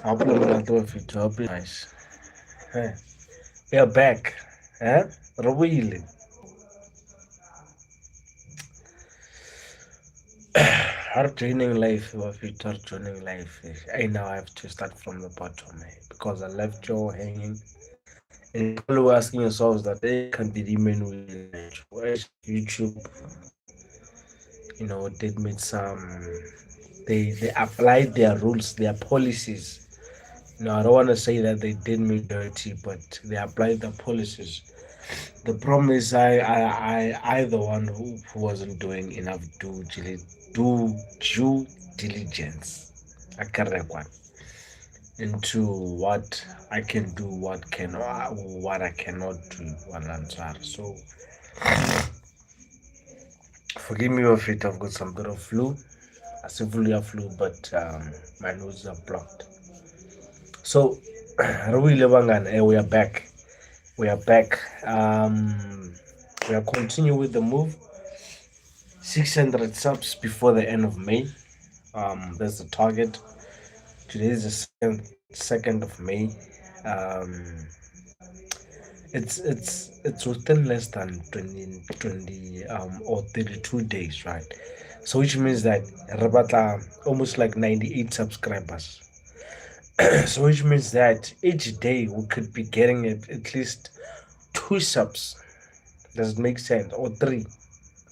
Hope you nice. Hey, we are back. Eh? Really? Hard joining life, if you start joining life, I now have to start from the bottom because I left you hanging. And you're probably asking yourselves that they can be the main YouTube, did make they applied their rules, their policies. I don't want to say that they did me dirty, but they applied the policies. The problem is I the one who wasn't doing enough due diligence. I correct one into what I can do, what I cannot do. One answer. So forgive me if it. I've got some bit of flu, a severe flu, but my nose are blocked. So we are back. We are back. We are continuing with the move. 600 subs before the end of May. That's the target. Today is the second of May. Um, it's within less than 20 or 32 days, right? So which means that Rabata almost like 98 subscribers. So which means that each day we could be getting at least two subs. Does it make sense? Or three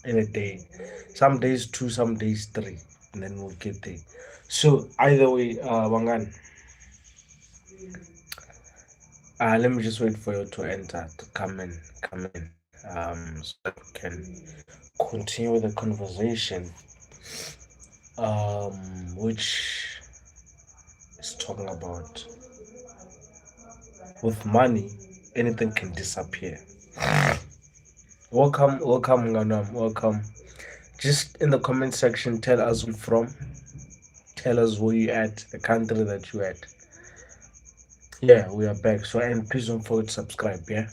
in a day. Some days two, some days three, and then we'll get there. So either way, Wangan, let me just wait for you to enter to come in, so that we can continue the conversation, which is talking about with money, anything can disappear. Welcome, Ganam, welcome. Just in the comment section, tell us where you're from. Tell us where you at, the country that you at. Yeah, we are back. So and please don't forget to subscribe. Yeah.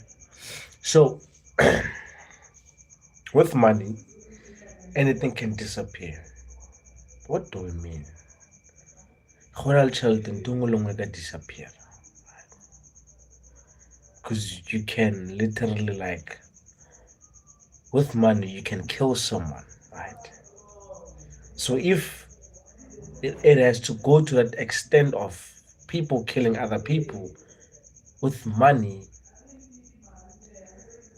So with money, anything can disappear. What do we mean? Coral child and longer disappear. Because you can literally like with money you can kill someone, right? So if it has to go to that extent of people killing other people with money,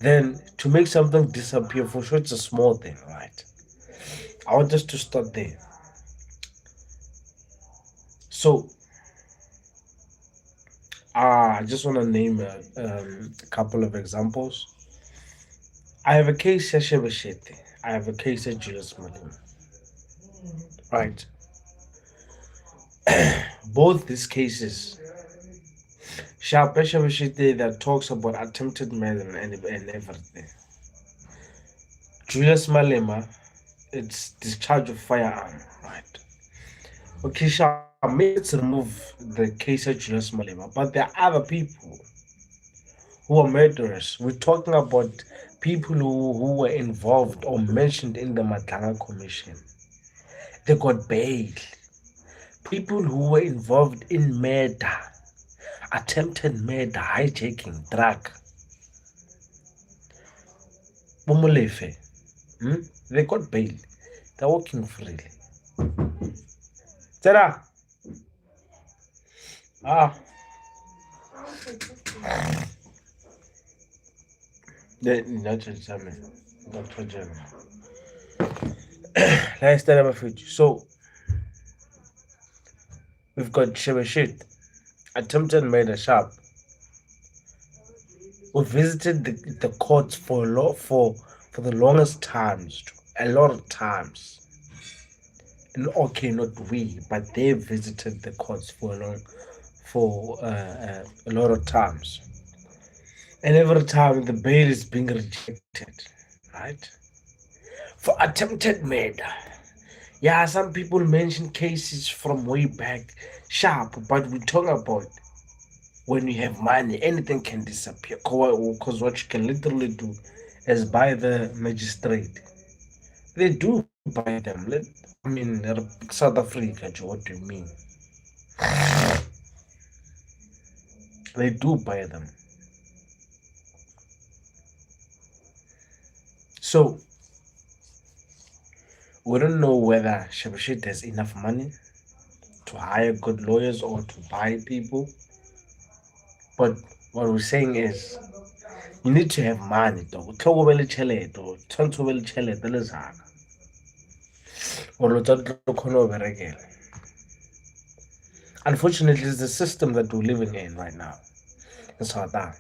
then to make something disappear, for sure it's a small thing, right? I want us to start there. So I just want to name a couple of examples. I have a case at Shebeshete. I have a case at Julius Malema. Right. Both these cases, Sharp Shebeshete that talks about attempted murder and everything. Julius Malema, it's discharge of firearm. Right. Okay, Sharp, let's remove the case at Julius Malema. But there are other people who are murderers. We're talking about people who were involved or mentioned in the Matanga Commission. They got bail. People who were involved in murder, attempted murder, hijacking, drug. Bumulefe. They got bail. They're walking freely. Tera. Ah. Let's tell them a future. So we've got Shebeshit, attempted murder, Sharp. We visited the courts for the longest times, a lot of times. And okay, not we, but they visited the courts for a lot of times. And every time the bail is being rejected, right? For attempted murder. Yeah, some people mention cases from way back, sharp, but we talk about when you have money, anything can disappear. Because what you can literally do is buy the magistrate. They do buy them. I mean, South Africa, what do you mean? They do buy them. So we don't know whether Shabashit has enough money to hire good lawyers or to buy people. But what we're saying is you need to have money though. Tlhokomele tjhelete o tshwanetse o be le tjhelete le zaka gore lo tsa tlo kgone go berekela. Unfortunately, it's the system that we're living in right now in South Africa.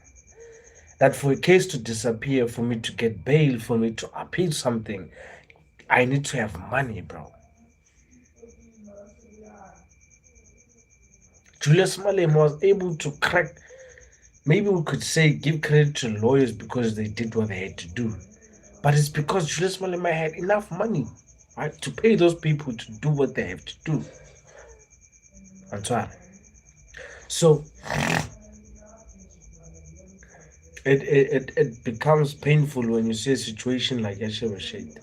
That for a case to disappear, for me to get bail, for me to appeal something, I need to have money, bro. Julius Malema was able to crack, maybe we could say give credit to lawyers because they did what they had to do. But it's because Julius Malema had enough money, right, to pay those people to do what they have to do. Antoine. So it becomes painful when you see a situation like Yasha Rashid.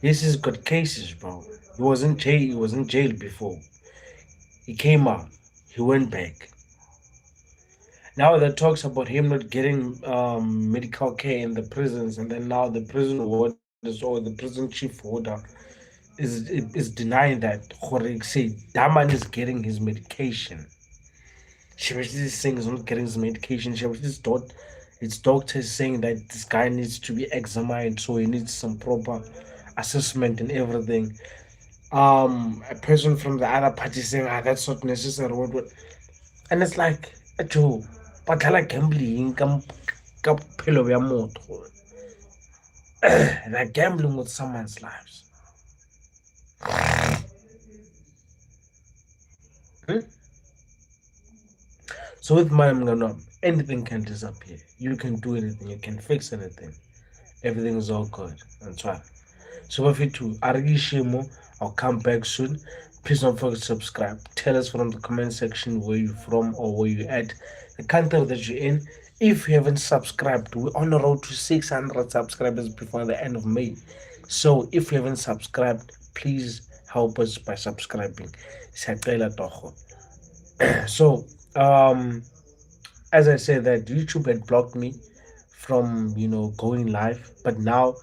Yes, he's got cases, bro. He was in jail. He was in jail before. He came out. He went back. Now that talks about him not getting medical care in the prisons, and then now the prison warders or the prison chief warder is denying that. Jorge say Daman is getting his medication. She is saying he's not getting his medication. She was thought its doctors saying that this guy needs to be examined, so he needs some proper assessment and everything. A person from the other party saying, that's not necessary. And it's like, Joe, but like gambling, ka bophelo bja motho. They're gambling with someone's lives. Hmm? So with my anything can disappear. You can do anything. You can fix anything. Everything is all good. That's right. So if you too, Arigishimo, I'll come back soon. Please don't forget to subscribe. Tell us from the comment section where you're from or where you're at, the country that you're in. If you haven't subscribed, we're on the road to 600 subscribers before the end of May. So if you haven't subscribed, please help us by subscribing. Siyacela torho. So, as I said, that YouTube had blocked me from going live, but now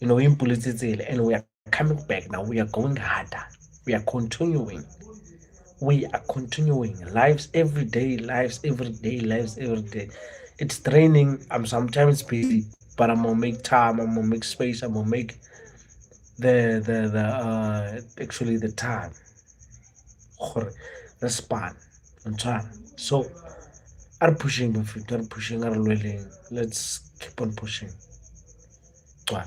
and we are coming back now. We are going harder. We are continuing. We are continuing lives every day, lives every day, lives every day. It's training. I'm sometimes busy, but I'm gonna make time. I'm gonna make space. I'm gonna make the actually the time, or the span, on time. So, are pushing, my friend. Are pushing. Are willing. Let's keep on pushing. Wow.